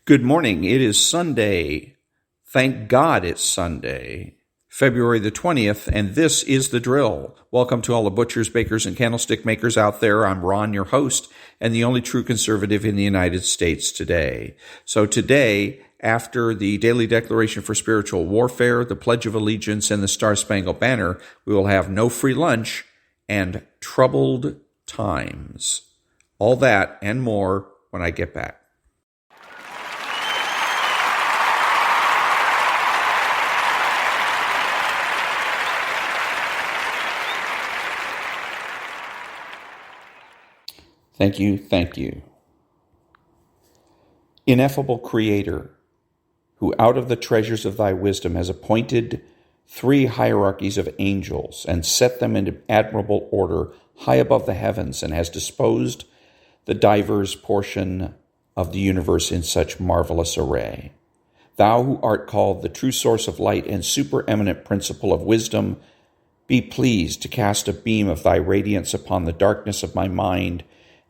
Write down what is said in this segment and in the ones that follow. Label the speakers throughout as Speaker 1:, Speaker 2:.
Speaker 1: Good morning. It is Sunday. Thank God it's Sunday, February the 20th, and this is the Dril. Welcome to all the butchers, bakers, and candlestick makers out there. I'm Ron, your host, and the only true conservative in the United States today. So today, after the Daily Declaration for Spiritual Warfare, the Pledge of Allegiance, and the Star-Spangled Banner, we will have no free lunch and troubled times. All that and more when I get back. Thank you. Ineffable Creator, who out of the treasures of thy wisdom has appointed 3 hierarchies of angels and set them in admirable order high above the heavens, and has disposed the divers portion of the universe in such marvelous array. Thou who art called the true source of light and supereminent principle of wisdom, be pleased to cast a beam of thy radiance upon the darkness of my mind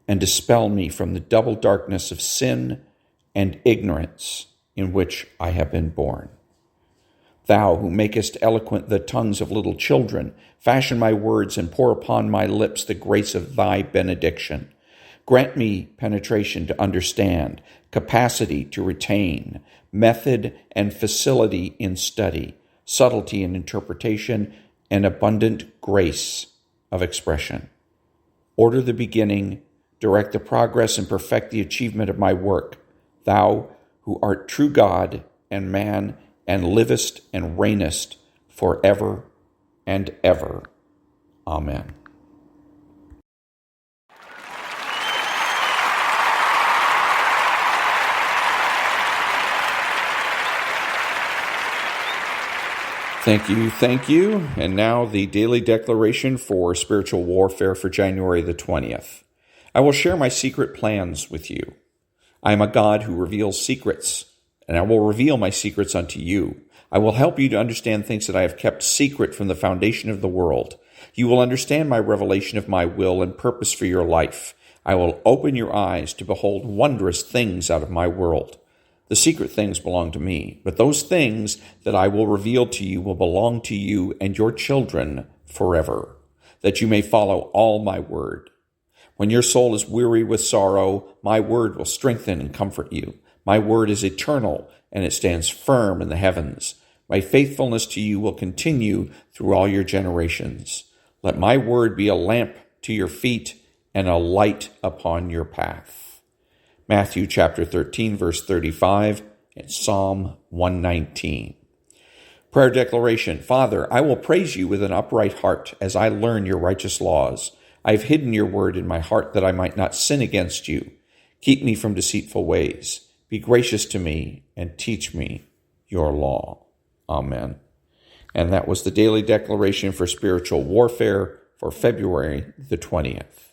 Speaker 1: and dispel me from the double darkness of sin and ignorance in which I have been born. Thou who makest eloquent the tongues of little children, fashion my words and pour upon my lips the grace of thy benediction. Grant me penetration to understand, capacity to retain, method and facility in study, subtlety in interpretation, and abundant grace of expression. Order the beginning, direct the progress, and perfect the achievement of my work. Thou who art true God and man, and livest and reignest forever and ever. Amen. Thank you. And now the Daily Declaration for Spiritual Warfare for January the 20th. I will share my secret plans with you. I am a God who reveals secrets, and I will reveal my secrets unto you. I will help you to understand things that I have kept secret from the foundation of the world. You will understand my revelation of my will and purpose for your life. I will open your eyes to behold wondrous things out of my world. The secret things belong to me, but those things that I will reveal to you will belong to you and your children forever, that you may follow all my word. When your soul is weary with sorrow, my word will strengthen and comfort you. My word is eternal, and it stands firm in the heavens. My faithfulness to you will continue through all your generations. Let my word be a lamp to your feet and a light upon your path. Matthew chapter 13, verse 35, and Psalm 119. Prayer declaration. Father, I will praise you with an upright heart as I learn your righteous laws. I have hidden your word in my heart that I might not sin against you. Keep me from deceitful ways. Be gracious to me and teach me your law. Amen. And that was the Daily Declaration for Spiritual Warfare for February the 20th.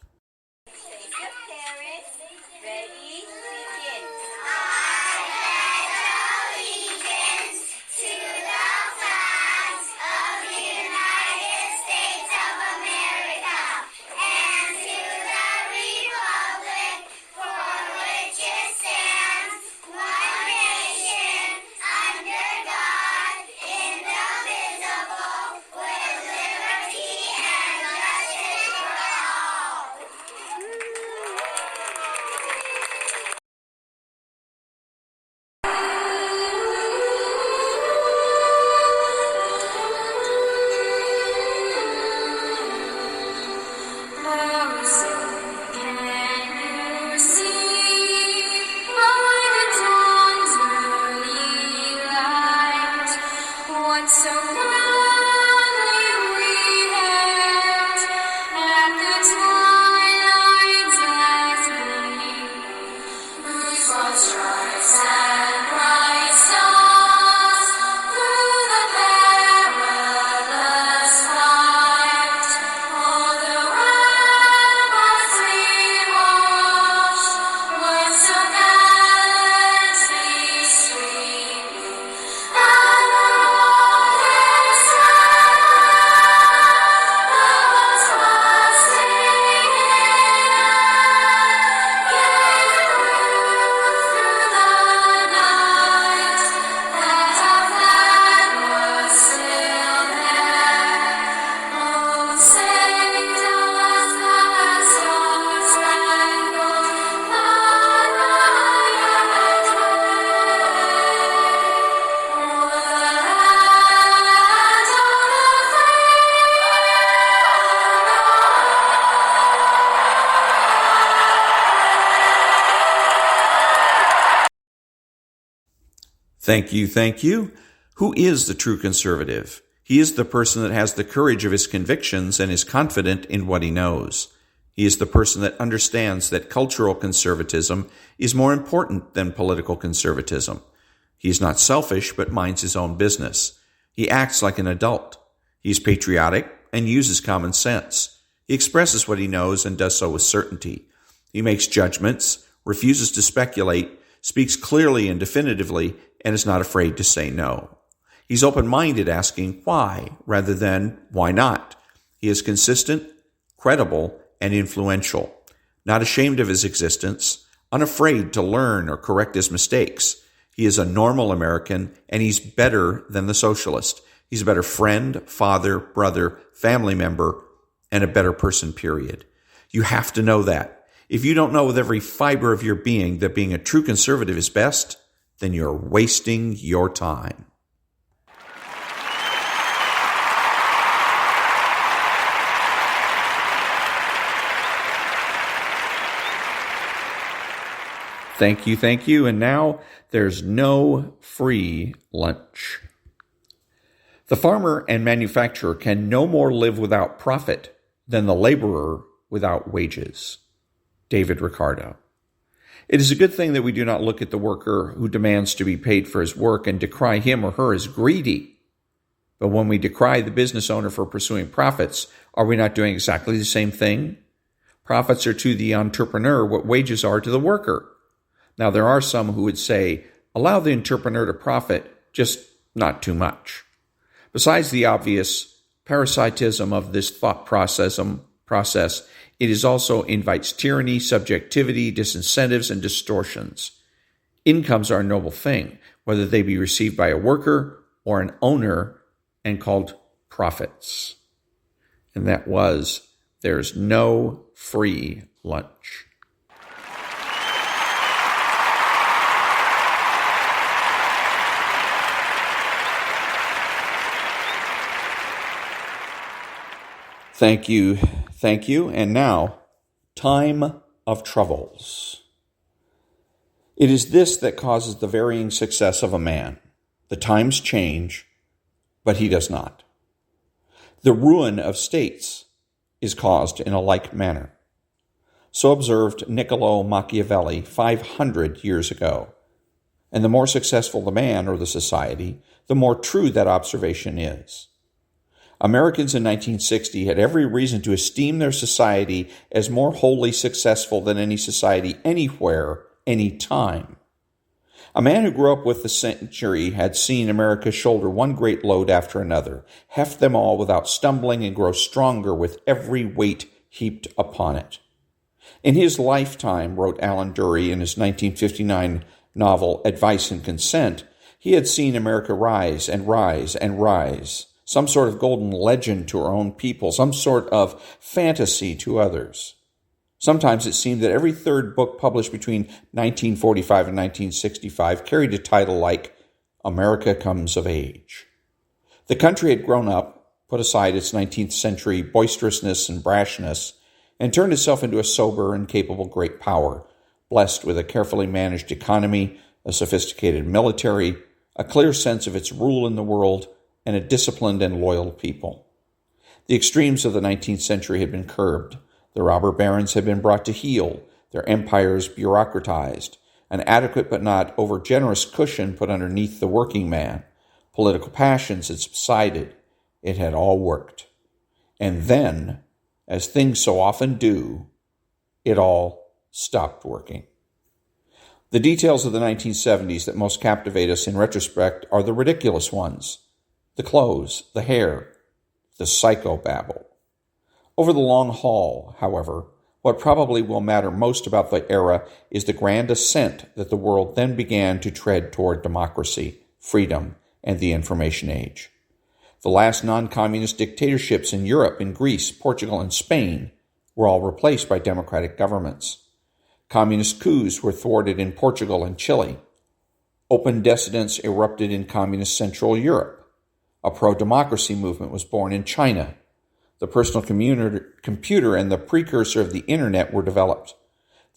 Speaker 1: Thank you, thank you. Who is the true conservative? He is the person that has the courage of his convictions and is confident in what he knows. He is the person that understands that cultural conservatism is more important than political conservatism. He is not selfish, but minds his own business. He acts like an adult. He is patriotic and uses common sense. He expresses what he knows and does so with certainty. He makes judgments, refuses to speculate, speaks clearly and definitively, and is not afraid to say no. He's open-minded, asking why rather than why not. He is consistent, credible, and influential, not ashamed of his existence, unafraid to learn or correct his mistakes. He is a normal American, and he's better than the socialist. He's a better friend, father, brother, family member, and a better person, period. You have to know that. If you don't know with every fiber of your being that being a true conservative is best, then you're wasting your time. Thank you, thank you. And now there's no free lunch. The farmer and manufacturer can no more live without profit than the laborer without wages. David Ricardo. It is a good thing that we do not look at the worker who demands to be paid for his work and decry him or her as greedy. But when we decry the business owner for pursuing profits, are we not doing exactly the same thing? Profits are to the entrepreneur what wages are to the worker. Now, there are some who would say, allow the entrepreneur to profit, just not too much. Besides the obvious parasitism of this thought process, it is also invites tyranny, subjectivity, disincentives, and distortions. Incomes are a noble thing, whether they be received by a worker or an owner, and called profits. And that was, there's no free lunch. Thank you, thank you. And now, time of troubles. It is this that causes the varying success of a man. The times change, but he does not. The ruin of states is caused in a like manner. So observed Niccolo Machiavelli 500 years ago. And the more successful the man or the society, the more true that observation is. Americans in 1960 had every reason to esteem their society as more wholly successful than any society anywhere, any time. A man who grew up with the century had seen America shoulder one great load after another, heft them all without stumbling, and grow stronger with every weight heaped upon it. In his lifetime, wrote Alan Dury in his 1959 novel Advice and Consent, he had seen America rise and rise and rise. Some sort of golden legend to our own people, some sort of fantasy to others. Sometimes it seemed that every third book published between 1945 and 1965 carried a title like America Comes of Age. The country had grown up, put aside its 19th century boisterousness and brashness, and turned itself into a sober and capable great power, blessed with a carefully managed economy, a sophisticated military, a clear sense of its rule in the world, and a disciplined and loyal people. The extremes of the 19th century had been curbed. The robber barons had been brought to heel, their empires bureaucratized, an adequate but not over-generous cushion put underneath the working man. Political passions had subsided. It had all worked. And then, as things so often do, it all stopped working. The details of the 1970s that most captivate us in retrospect are the ridiculous ones. The clothes, the hair, the psychobabble. Over the long haul, however, what probably will matter most about the era is the grand ascent that the world then began to tread toward democracy, freedom, and the information age. The last non-communist dictatorships in Europe, in Greece, Portugal, and Spain were all replaced by democratic governments. Communist coups were thwarted in Portugal and Chile. Open dissidence erupted in communist Central Europe. A pro-democracy movement was born in China. The personal computer and the precursor of the internet were developed.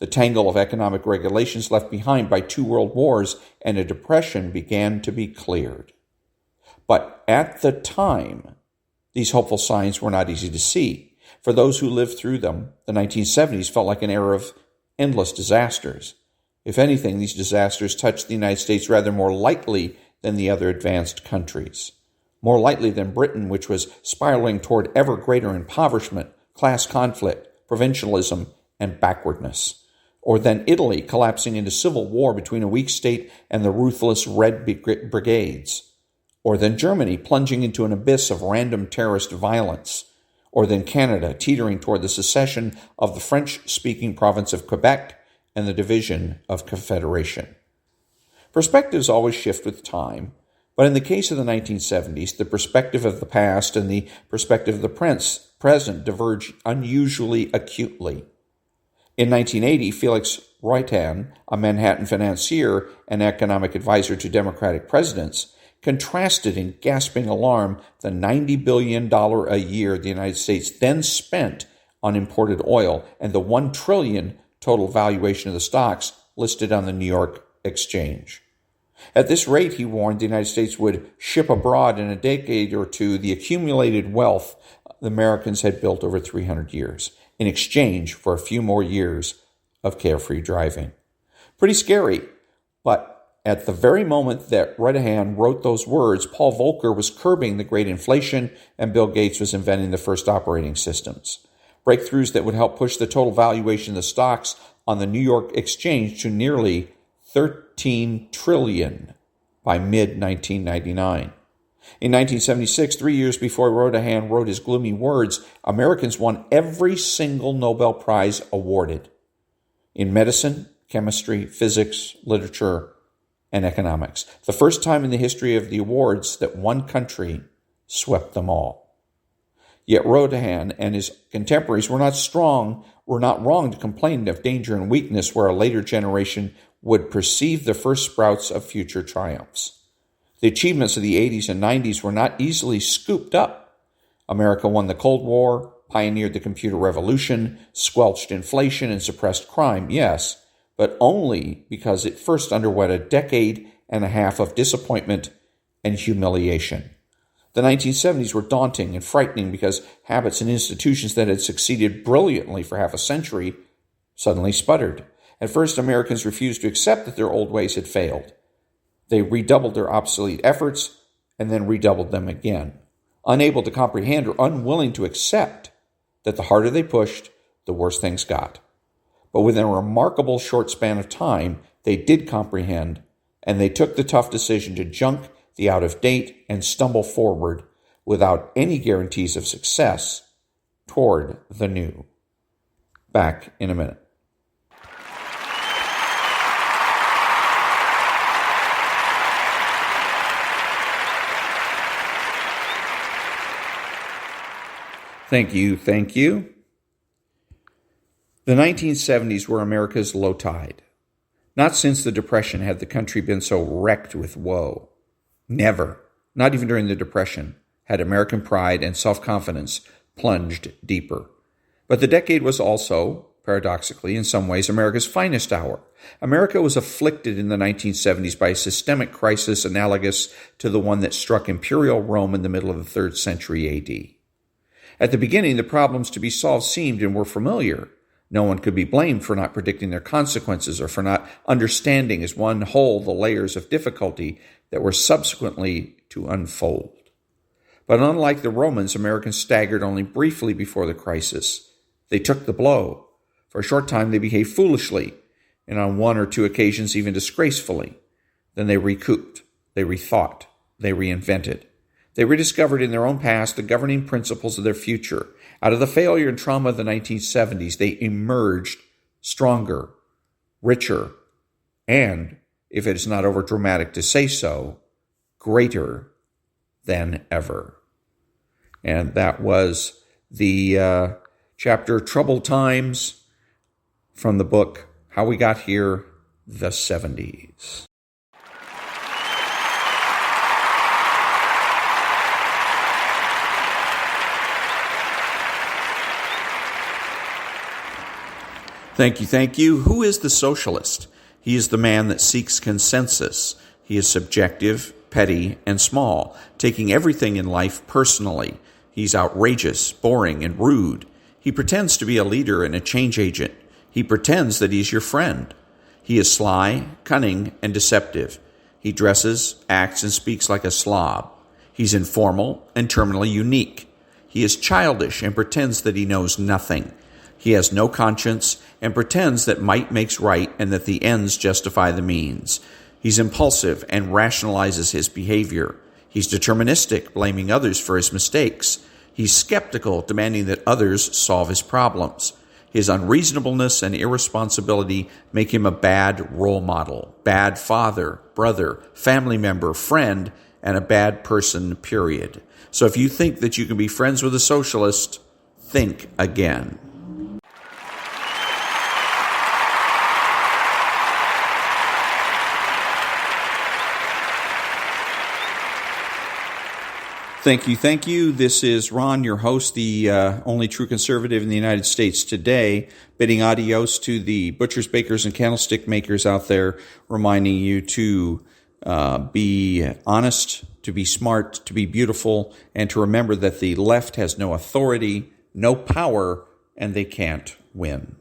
Speaker 1: The tangle of economic regulations left behind by 2 world wars and a depression began to be cleared. But at the time, these hopeful signs were not easy to see. For those who lived through them, the 1970s felt like an era of endless disasters. If anything, these disasters touched the United States rather more lightly than the other advanced countries. More lightly than Britain, which was spiraling toward ever greater impoverishment, class conflict, provincialism, and backwardness. Or than Italy, collapsing into civil war between a weak state and the ruthless Red Brigades. Or than Germany, plunging into an abyss of random terrorist violence. Or than Canada, teetering toward the secession of the French-speaking province of Quebec and the division of Confederation. Perspectives always shift with time, but in the case of the 1970s, the perspective of the past and the perspective of the present diverge unusually acutely. In 1980, Felix Roytan, a Manhattan financier and economic advisor to Democratic presidents, contrasted in gasping alarm the $90 billion a year the United States then spent on imported oil and the $1 trillion total valuation of the stocks listed on the New York Exchange. At this rate, he warned, the United States would ship abroad in a decade or two the accumulated wealth the Americans had built over 300 years, in exchange for a few more years of carefree driving. Pretty scary, but at the very moment that Redahan wrote those words, Paul Volcker was curbing the great inflation and Bill Gates was inventing the first operating systems. Breakthroughs that would help push the total valuation of the stocks on the New York Exchange to nearly $13 trillion by mid-1999. In 1976, 3 years before Redahan wrote his gloomy words, Americans won every single Nobel Prize awarded in medicine, chemistry, physics, literature, and economics. The first time in the history of the awards that one country swept them all. Yet Redahan and his contemporaries were not wrong to complain of danger and weakness where a later generation would perceive the first sprouts of future triumphs. The achievements of the 80s and 90s were not easily scooped up. America won the Cold War, pioneered the computer revolution, squelched inflation, and suppressed crime, yes, but only because it first underwent a decade and a half of disappointment and humiliation. The 1970s were daunting and frightening because habits and institutions that had succeeded brilliantly for half a century suddenly sputtered. At first, Americans refused to accept that their old ways had failed. They redoubled their obsolete efforts and then redoubled them again, unable to comprehend or unwilling to accept that the harder they pushed, the worse things got. But within a remarkable short span of time, they did comprehend, and they took the tough decision to junk the out-of-date and stumble forward without any guarantees of success toward the new. Back in a minute. Thank you. The 1970s were America's low tide. Not since the Depression had the country been so wrecked with woe. Never, not even during the Depression, had American pride and self-confidence plunged deeper. But the decade was also, paradoxically, in some ways, America's finest hour. America was afflicted in the 1970s by a systemic crisis analogous to the one that struck imperial Rome in the middle of the 3rd century A.D. At the beginning, the problems to be solved seemed and were familiar. No one could be blamed for not predicting their consequences or for not understanding as one whole the layers of difficulty that were subsequently to unfold. But unlike the Romans, Americans staggered only briefly before the crisis. They took the blow. For a short time, they behaved foolishly, and on 1 or 2 occasions even disgracefully. Then they recouped, they rethought, they reinvented. They rediscovered in their own past the governing principles of their future. Out of the failure and trauma of the 1970s, they emerged stronger, richer, and, if it is not overdramatic to say so, greater than ever. And that was the chapter Troubled Times from the book How We Got Here, the 70s. Thank you, thank you. Who is the socialist? He is the man that seeks consensus. He is subjective, petty, and small, taking everything in life personally. He's outrageous, boring, and rude. He pretends to be a leader and a change agent. He pretends that he's your friend. He is sly, cunning, and deceptive. He dresses, acts, and speaks like a slob. He's informal and terminally unique. He is childish and pretends that he knows nothing. He has no conscience and pretends that might makes right and that the ends justify the means. He's impulsive and rationalizes his behavior. He's deterministic, blaming others for his mistakes. He's skeptical, demanding that others solve his problems. His unreasonableness and irresponsibility make him a bad role model, bad father, brother, family member, friend, and a bad person, period. So if you think that you can be friends with a socialist, think again. Thank you, thank you. This is Ron, your host, the only true conservative in the United States today, bidding adios to the butchers, bakers, and candlestick makers out there, reminding you to be honest, to be smart, to be beautiful, and to remember that the left has no authority, no power, and they can't win.